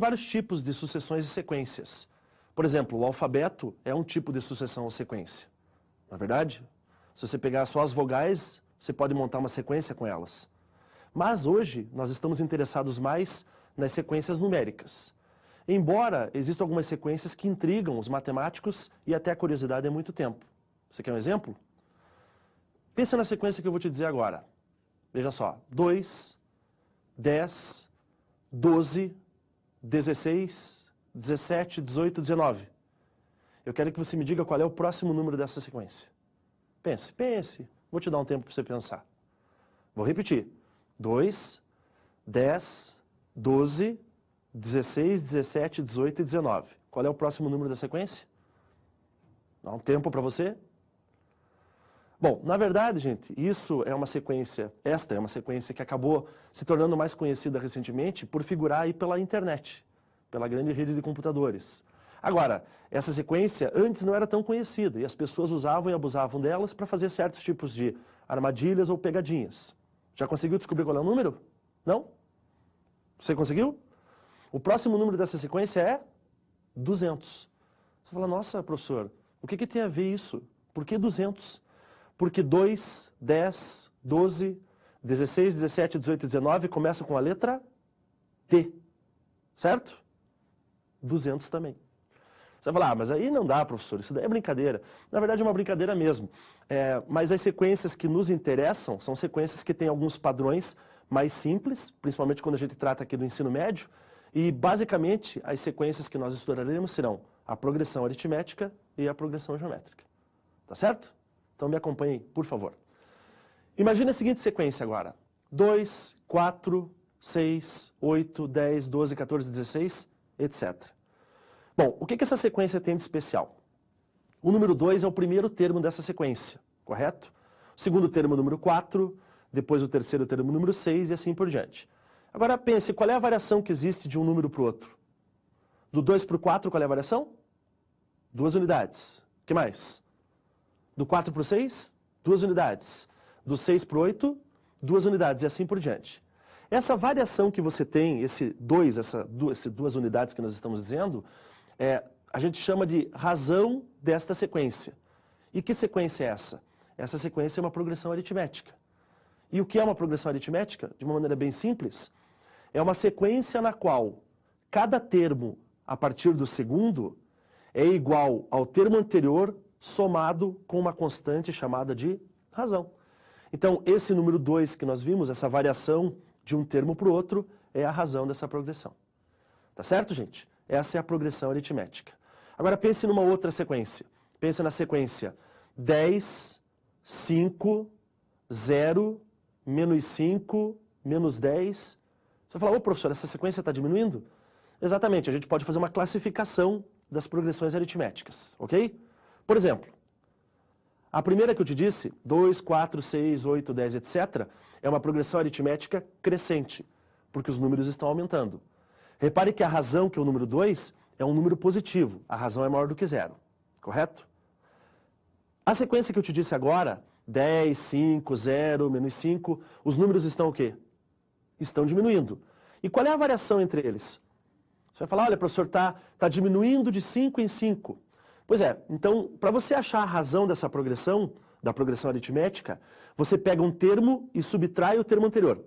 vários tipos de sucessões e sequências. Por exemplo, o alfabeto é um tipo de sucessão ou sequência. Não é verdade? Se você pegar só as vogais, você pode montar uma sequência com elas. Mas hoje nós estamos interessados mais nas sequências numéricas. Embora existam algumas sequências que intrigam os matemáticos e até a curiosidade há muito tempo. Você quer um exemplo? Pensa na sequência que eu vou te dizer agora. Veja só, 2, 10, 12, 16, 17, 18, 19. Eu quero que você me diga qual é o próximo número dessa sequência. Pense, pense. Vou te dar um tempo para você pensar. Vou repetir. 2, 10, 12, 16, 17, 18 e 19. Qual é o próximo número da sequência? Dá um tempo para você. Bom, na verdade, gente, esta é uma sequência que acabou se tornando mais conhecida recentemente por figurar aí pela internet, pela grande rede de computadores. Agora, essa sequência antes não era tão conhecida e as pessoas usavam e abusavam delas para fazer certos tipos de armadilhas ou pegadinhas. Já conseguiu descobrir qual é o número? Não? Você conseguiu? O próximo número dessa sequência é 200. Você fala, nossa, professor, o que tem a ver isso? Por que 200? Porque 2, 10, 12, 16, 17, 18 e 19 começam com a letra T. Certo? 200 também. Você vai falar, mas aí não dá, professor, isso daí é brincadeira. Na verdade é uma brincadeira mesmo. Mas as sequências que nos interessam são sequências que têm alguns padrões mais simples, principalmente quando a gente trata aqui do ensino médio, e basicamente as sequências que nós estudaremos serão a progressão aritmética e a progressão geométrica. Tá certo? Então me acompanhem, por favor. Imagine a seguinte sequência agora. 2, 4, 6, 8, 10, 12, 14, 16, etc. Bom, o que essa sequência tem de especial? O número 2 é o primeiro termo dessa sequência, correto? O segundo termo é o número 4, depois o terceiro termo é o número 6 e assim por diante. Agora pense, qual é a variação que existe de um número para o outro? Do 2 para o 4, qual é a variação? 2 unidades. O que mais? Do 4 para o 6, 2 unidades. Do 6 para o 8, 2 unidades e assim por diante. Essa variação que você tem, esse 2 unidades que nós estamos dizendo, a gente chama de razão desta sequência. E que sequência é essa? Essa sequência é uma progressão aritmética. E o que é uma progressão aritmética? De uma maneira bem simples, é uma sequência na qual cada termo, a partir do segundo, é igual ao termo anterior somado com uma constante chamada de razão. Então, esse número 2 que nós vimos, essa variação de um termo para o outro, é a razão dessa progressão. Tá certo, gente? Essa é a progressão aritmética. Agora pense numa outra sequência. Pense na sequência 10, 5, 0, menos 5, menos 10. Você vai falar, ô professor, essa sequência está diminuindo? Exatamente, a gente pode fazer uma classificação das progressões aritméticas, ok? Por exemplo, a primeira que eu te disse, 2, 4, 6, 8, 10, etc., é uma progressão aritmética crescente, porque os números estão aumentando. Repare que a razão, que é o número 2, é um número positivo. A razão é maior do que 0, correto? A sequência que eu te disse agora, 10, 5, 0, menos 5, os números estão o quê? Estão diminuindo. E qual é a variação entre eles? Você vai falar, olha, professor, está diminuindo de 5 em 5. Pois é, então, para você achar a razão dessa progressão, da progressão aritmética, você pega um termo e subtrai o termo anterior.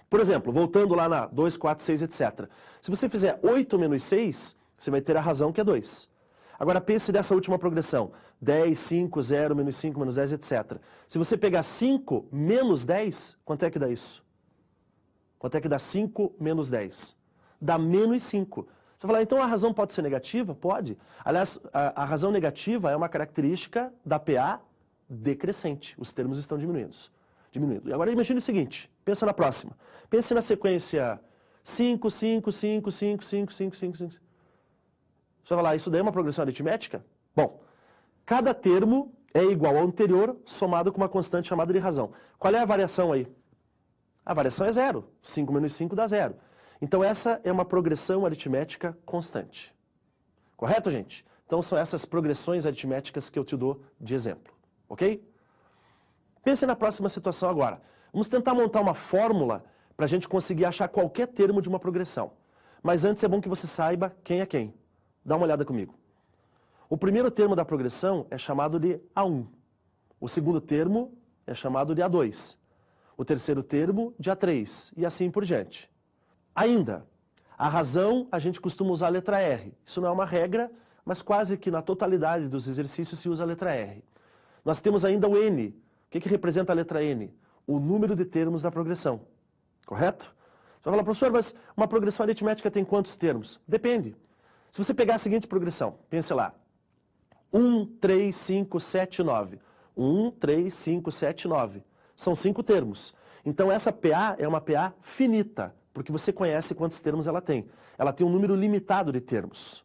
Por exemplo, voltando lá na 2, 4, 6, etc. Se você fizer 8 menos 6, você vai ter a razão que é 2. Agora pense nessa última progressão. 10, 5, 0, menos 5, menos 10, etc. Se você pegar 5 menos 10, quanto é que dá isso? Quanto é que dá 5 menos 10? Dá menos 5. Você vai falar, então a razão pode ser negativa? Pode. Aliás, a razão negativa é uma característica da PA decrescente. Os termos estão diminuindo. E agora imagine o seguinte, pensa na próxima. Pense na sequência 5, 5, 5, 5, 5, 5, 5, 5. Você vai falar, isso daí é uma progressão aritmética? Bom, cada termo é igual ao anterior somado com uma constante chamada de razão. Qual é a variação aí? A variação é 0. 5 menos 5 dá 0. Então essa é uma progressão aritmética constante. Correto, gente? Então são essas progressões aritméticas que eu te dou de exemplo. Ok? Pense na próxima situação agora. Vamos tentar montar uma fórmula para a gente conseguir achar qualquer termo de uma progressão. Mas antes é bom que você saiba quem é quem. Dá uma olhada comigo. O primeiro termo da progressão é chamado de A1. O segundo termo é chamado de A2. O terceiro termo de A3. E assim por diante. Ainda, a razão a gente costuma usar a letra R. Isso não é uma regra, mas quase que na totalidade dos exercícios se usa a letra R. Nós temos ainda o N. O que representa a letra N? O número de termos da progressão. Correto? Você vai falar, professor, mas uma progressão aritmética tem quantos termos? Depende. Se você pegar a seguinte progressão, pense lá. 1, 3, 5, 7, 9. 1, 3, 5, 7, 9. São 5 termos. Então essa PA é uma PA finita, porque você conhece quantos termos ela tem. Ela tem um número limitado de termos.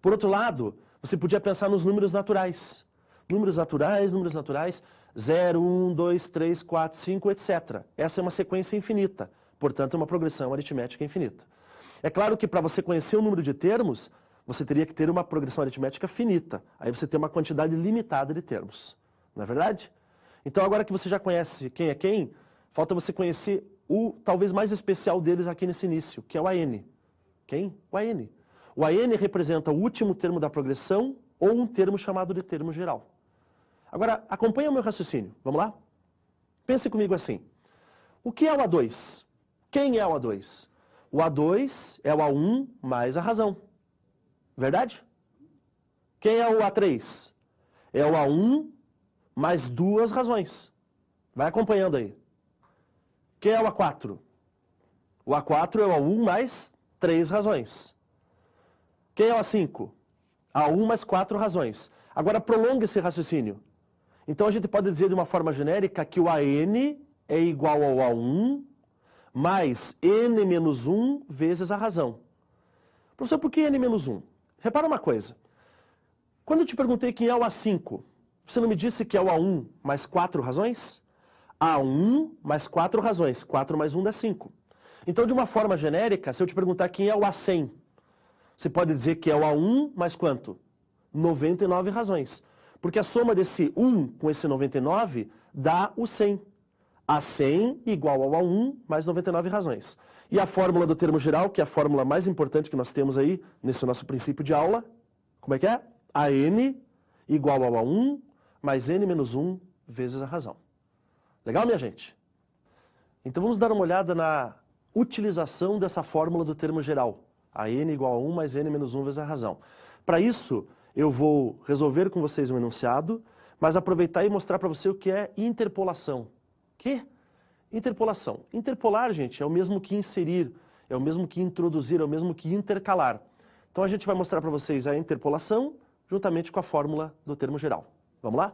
Por outro lado, você podia pensar nos números naturais. Números naturais, 0, 1, 2, 3, 4, 5, etc. Essa é uma sequência infinita, portanto é uma progressão aritmética infinita. É claro que para você conhecer o número de termos, você teria que ter uma progressão aritmética finita. Aí você tem uma quantidade limitada de termos. Não é verdade? Então agora que você já conhece quem é quem, falta você conhecer o talvez mais especial deles aqui nesse início, que é o AN. Quem? O AN. O AN representa o último termo da progressão ou um termo chamado de termo geral. Agora, acompanha o meu raciocínio. Vamos lá? Pense comigo assim. O que é o A2? Quem é o A2? O A2 é o A1 mais a razão. Verdade? Quem é o A3? É o A1 mais 2 razões. Vai acompanhando aí. Quem é o A4? O A4 é o A1 mais 3 razões. Quem é o A5? A1 mais 4 razões. Agora prolonga esse raciocínio. Então a gente pode dizer de uma forma genérica que o AN é igual ao A1 mais N menos 1 vezes a razão. Professor, por que N menos 1? Repara uma coisa. Quando eu te perguntei quem é o A5, você não me disse que é o A1 mais 4 razões? A1 mais 4 razões. 4 mais 1 dá 5. Então, de uma forma genérica, se eu te perguntar quem é o A100, você pode dizer que é o A1 mais quanto? 99 razões. Porque a soma desse 1 com esse 99 dá o 100. A100 igual ao A1 mais 99 razões. E a fórmula do termo geral, que é a fórmula mais importante que nós temos aí nesse nosso princípio de aula, como é que é? AN igual ao A1 mais N menos 1 vezes a razão. Legal, minha gente? Então vamos dar uma olhada na utilização dessa fórmula do termo geral. AN igual a 1 mais N menos 1 vezes a razão. Para isso, eu vou resolver com vocês um enunciado, mas aproveitar e mostrar para você o que é interpolação. Que? Interpolação. Interpolar, gente, é o mesmo que inserir, é o mesmo que introduzir, é o mesmo que intercalar. Então a gente vai mostrar para vocês a interpolação juntamente com a fórmula do termo geral. Vamos lá?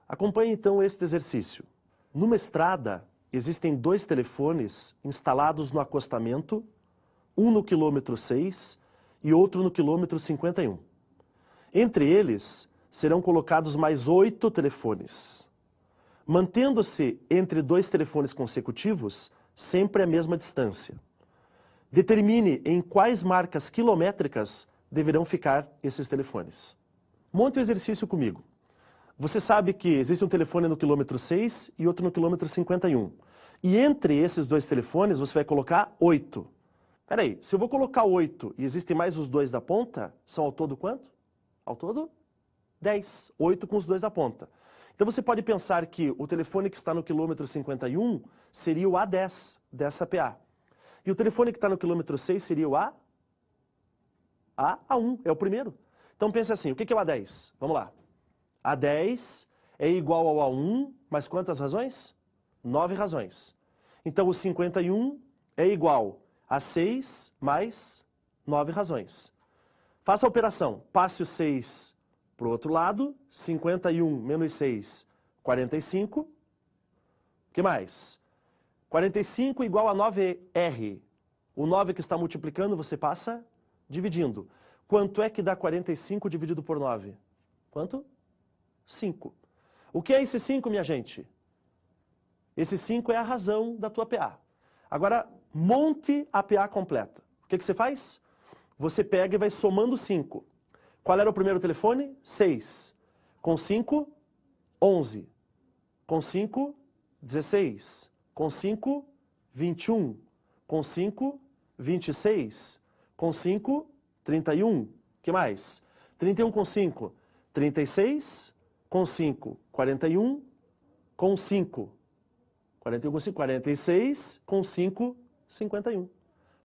Acompanhe então este exercício. Numa estrada, existem 2 telefones instalados no acostamento, um no quilômetro 6 e outro no quilômetro 51. Entre eles, serão colocados mais 8 telefones. Mantendo-se entre 2 telefones consecutivos, sempre a mesma distância. Determine em quais marcas quilométricas deverão ficar esses telefones. Monte o exercício comigo. Você sabe que existe um telefone no quilômetro 6 e outro no quilômetro 51. E entre esses 2 telefones você vai colocar 8. Peraí, se eu vou colocar 8 e existem mais os 2 da ponta, são ao todo quanto? Ao todo, 10. 8 com os 2 da ponta. Então você pode pensar que o telefone que está no quilômetro 51 seria o A10 dessa PA. E o telefone que está no quilômetro 6 seria o A1, é o primeiro. Então pense assim, o que é o A10? Vamos lá. A10 é igual ao A1, mais quantas razões? 9 razões. Então o 51 é igual a 6 mais 9 razões. Faça a operação, passe o 6 para o outro lado, 51 menos 6, 45. O que mais? 45 igual a 9R. O 9 que está multiplicando, você passa dividindo. Quanto é que dá 45 dividido por 9? Quanto? 5. O que é esse 5, minha gente? Esse 5 é a razão da tua PA. Agora, monte a PA completa. O que você faz? Você pega e vai somando 5. Qual era o primeiro telefone? 6. Com 5, 11. Com 5, 16. Com 5, 21. Com 5, 26. Com 5, 31. Que mais? 31 com 5, 36. Com 5, 41. Com 5, 41 com 5, 46. Com 5, 51.